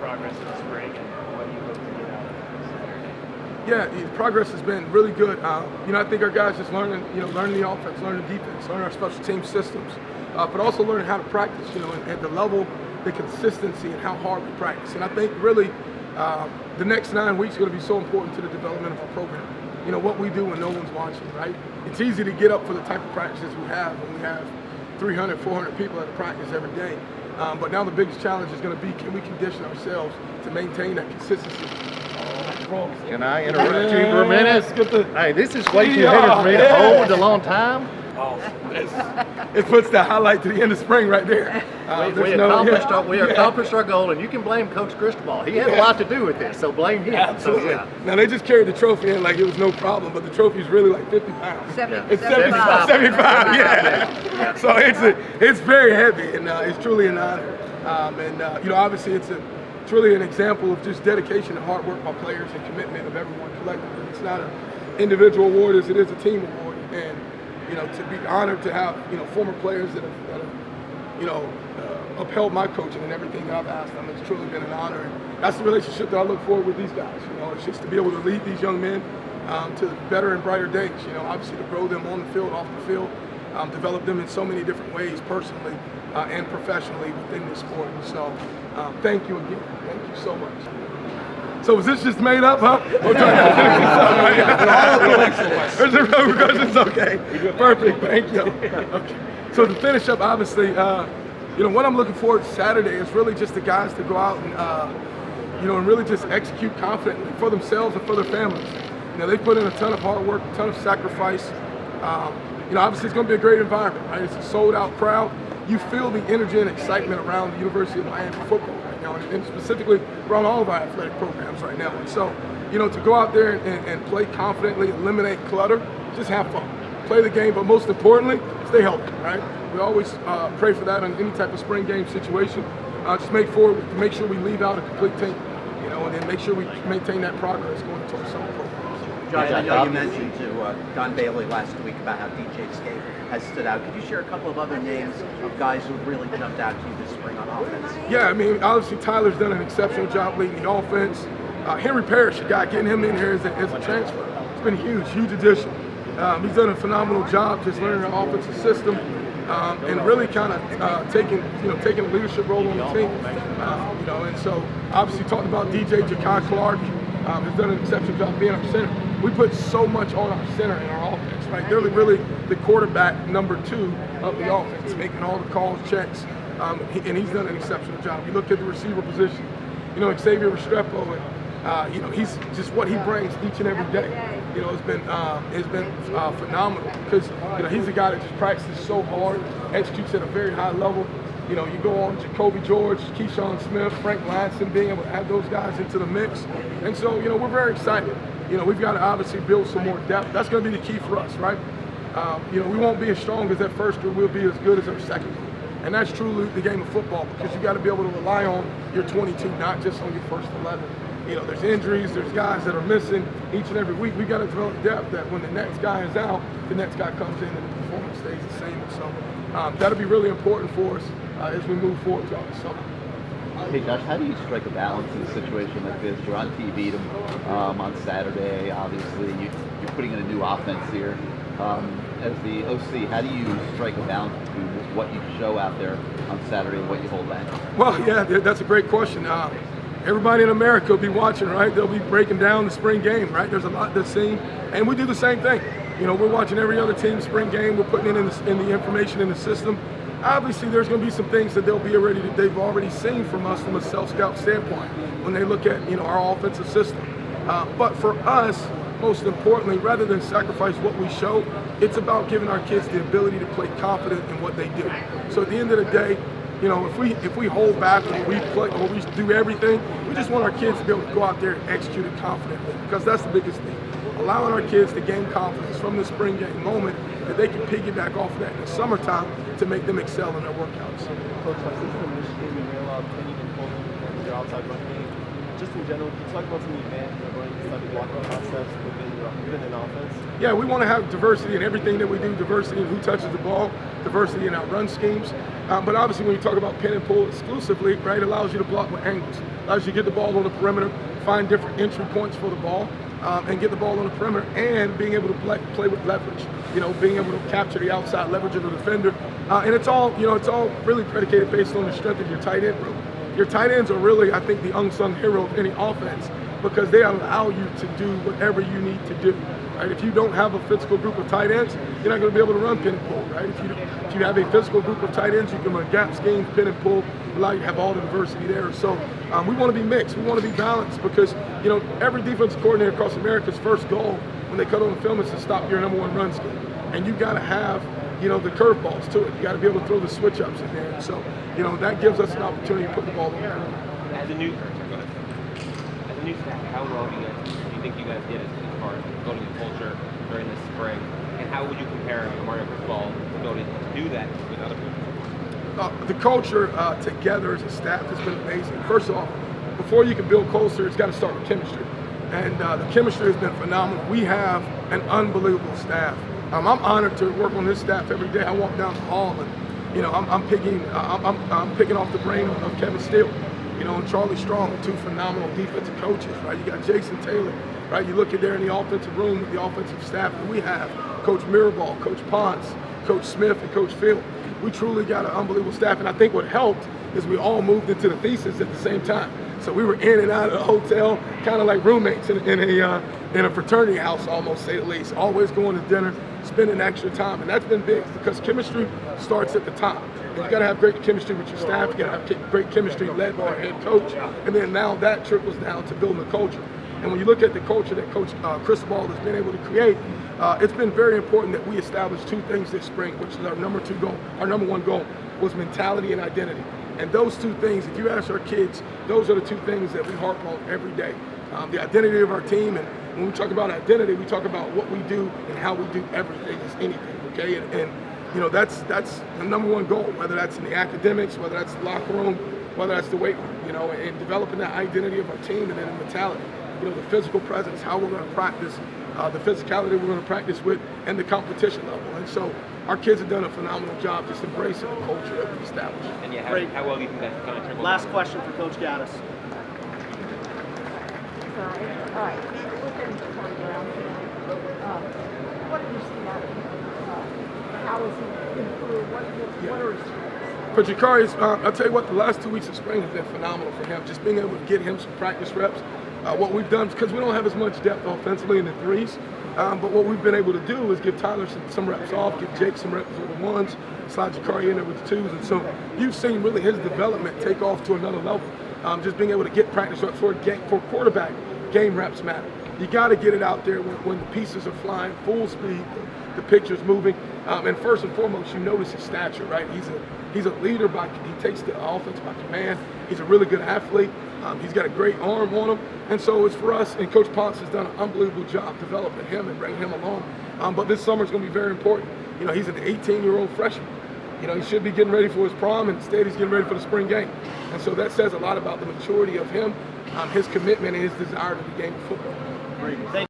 progress in the spring, and what do you hope to get out of it? Yeah, progress has been really good. I think our guys just learning the offense, learning the defense, learning our special team systems, but also learning how to practice, at the level, the consistency, and how hard we practice. And I think really the next 9 weeks are going to be so important to the development of our program. What we do when no one's watching, right? It's easy to get up for the type of practices we have when we have 300, 400 people at a practice every day. But now the biggest challenge is going to be, can we condition ourselves to maintain that consistency? Can I interrupt you for a minute? Hey, this is way too heavy for me to hold a long time. It puts the highlight to the end of spring right there. We accomplished our goal, and you can blame Coach Cristobal. He had a lot to do with this, so blame him. Absolutely. So, Now, they just carried the trophy in like it was no problem, but the trophy is really like 50 pounds. It's 75, yeah. So it's very heavy, and it's truly an honor. Obviously it's really an example of just dedication and hard work by players and commitment of everyone collectively. It's not an individual award, it is a team award. And to be honored to have former players that have upheld my coaching and everything that I've asked them, it's truly been an honor. And that's the relationship that I look forward with these guys. It's just to be able to lead these young men to better and brighter days. Obviously to grow them on the field, off the field, develop them in so many different ways, personally and professionally within this sport. And so thank you again. Thank you so much. So was this just made up, huh? We're trying to finish this up, right? There's no questions? Okay. Perfect. Thank you. Okay. So to finish up, obviously, what I'm looking forward to Saturday is really just the guys to go out and, and really just execute confidently for themselves and for their families. They put in a ton of hard work, a ton of sacrifice. Obviously it's going to be a great environment, right? It's a sold-out crowd. You feel the energy and excitement around the University of Miami football right now, and specifically around all of our athletic programs right now. And so, to go out there and play confidently, eliminate clutter, just have fun. Play the game, but most importantly, stay healthy, right? We always pray for that in any type of spring game situation. Just make sure we leave out a complete team, and then make sure we maintain that progress going into our summer program. Josh, I know you mentioned to Don Bailey last week about how DJ Skate has stood out. Could you share a couple of other names of guys who have really jumped out to you this spring on offense? Yeah, obviously Tyler's done an exceptional job leading the offense. Henry Parrish, the guy, getting him in here as a transfer. It's been a huge addition. He's done a phenomenal job just learning the offensive system and really kind of taking a leadership role on the team. And so obviously talking about DJ Jakai Clark, has done an exceptional job being our center. We put so much on our center in our offense, right? They're really the quarterback number 2 of the offense, making all the calls, checks, and he's done an exceptional job. You look at the receiver position, Xavier Restrepo, and he's just what he brings each and every day. Has been phenomenal because he's the guy that just practices so hard, executes at a very high level. You go on Jacoby George, Keyshawn Smith, Frank Ladson, being able to add those guys into the mix. And so, we're very excited. We've got to obviously build some more depth. That's going to be the key for us, right? We won't be as strong as that first group. We'll be as good as our second group. And that's truly the game of football because you got to be able to rely on your 22, not just on your first 11. There's injuries, there's guys that are missing each and every week. We got to develop depth that when the next guy is out, the next guy comes in and the performance stays the same. And so that'll be really important for us as we move forward throughout the summer. Hey Josh, how do you strike a balance in a situation like this? You're on TV on Saturday, obviously. You're putting in a new offense here. As the OC, how do you strike a balance between what you show out there on Saturday and what you hold back? Well, yeah, that's a great question. Everybody in America will be watching, right? They'll be breaking down the spring game, right? There's a lot that's seen, and we do the same thing. We're watching every other team's spring game. We're putting it in the information in the system. Obviously, there's going to be some things that they've already seen from us from a self-scout standpoint when they look at our offensive system. But for us, most importantly, rather than sacrifice what we show, it's about giving our kids the ability to play confident in what they do. So at the end of the day, if we hold back or we play or we do everything, we just want our kids to be able to go out there and execute it confidently because that's the biggest thing. Allowing our kids to gain confidence from the spring game moment that they can piggyback off of that in the summertime to make them excel in their workouts. Coach, since the Michigan game, you allowed Kenny and Coleman and their outside run game. Just in general, can you talk about some of the advantages of running these type of blocking concepts within an offense? Yeah, we want to have diversity in everything that we do, diversity in who touches the ball, diversity in our run schemes. But obviously when you talk about pin and pull exclusively, right, it allows you to block with angles. allows you to get the ball on the perimeter, find different entry points for the ball, and get the ball on the perimeter, and being able to play with leverage. Being able to capture the outside leverage of the defender, and it's all really predicated based on the strength of your tight end room. Your tight ends are really, I think, the unsung hero of any offense because they allow you to do whatever you need to do. Right? If you don't have a physical group of tight ends, you're not going to be able to run pin and pull. Right? If you have a physical group of tight ends, you can run gap schemes, pin and pull, allow you to have all the diversity there. So we want to be mixed. We want to be balanced because every defensive coordinator across America's first goal when they cut on the film is to stop your number one run scheme, and you got to have the curveballs to it. You got to be able to throw the switch ups in there. And so that gives us an opportunity to put the ball on the ground. As a new staff, how well do you think you guys did as far as building a culture during this spring? And how would you compare Mario Cristobal's ability to do that with other people? The culture together as a staff has been amazing. First of all, before you can build culture, it's got to start with chemistry. And the chemistry has been phenomenal. We have an unbelievable staff. I'm honored to work on this staff every day. I walk down the hall and I'm picking off the brain of Kevin Steele, and Charlie Strong, two phenomenal defensive coaches, right? You got Jason Taylor, right? You look at there in the offensive room with the offensive staff that we have, Coach Mirabal, Coach Ponce, Coach Smith, and Coach Field. We truly got an unbelievable staff, and I think what helped is we all moved into the thesis at the same time. So we were in and out of the hotel, kind of like roommates in a fraternity house, almost, say the least. Always going to dinner, spending extra time, and that's been big because chemistry starts at the top. And you got to have great chemistry with your staff. You got to have great chemistry led by our head coach, and then now that trickles down to building a culture. And when you look at the culture that Coach Cristobal has been able to create, it's been very important that we establish two things this spring, which is our number one goal was mentality and identity. And those two things, if you ask our kids, those are the two things that we harp on every day. The identity of our team, and when we talk about identity, we talk about what we do and how we do everything as anything, okay? And that's the number one goal, whether that's in the academics, whether that's the locker room, whether that's the weight room, and developing that identity of our team, and then the mentality, the physical presence, how we're going to practice, the physicality we're going to practice with, and the competition level. And so our kids have done a phenomenal job just embracing the culture that we've established. And how well do you think that's going to trickle Last down? question for Coach Gattis. All right. Looking around, what have you seen out of him? How has he improved? What are his strengths? For Jakari's, I'll tell you what, the last 2 weeks of spring have been phenomenal for him. Just being able to get him some practice reps. What we've done, because we don't have as much depth offensively in the threes, but what we've been able to do is give Tyler some reps off, give Jake some reps with the ones, slide Jakari in there with the twos. And so you've seen really his development take off to another level. Just being able to get practice reps for quarterback, game reps matter. You got to get it out there when the pieces are flying, full speed, the picture's moving. And first and foremost, you notice his stature, right? He's a leader he takes the offense by command. He's a really good athlete. He's got a great arm on him. And so it's for us, and Coach Ponce has done an unbelievable job developing him and bringing him along. But this summer is going to be very important. He's an 18-year-old freshman. He should be getting ready for his prom, and instead he's getting ready for the spring game. And so that says a lot about the maturity of him, his commitment, and his desire to the game of football. Great. Thank you.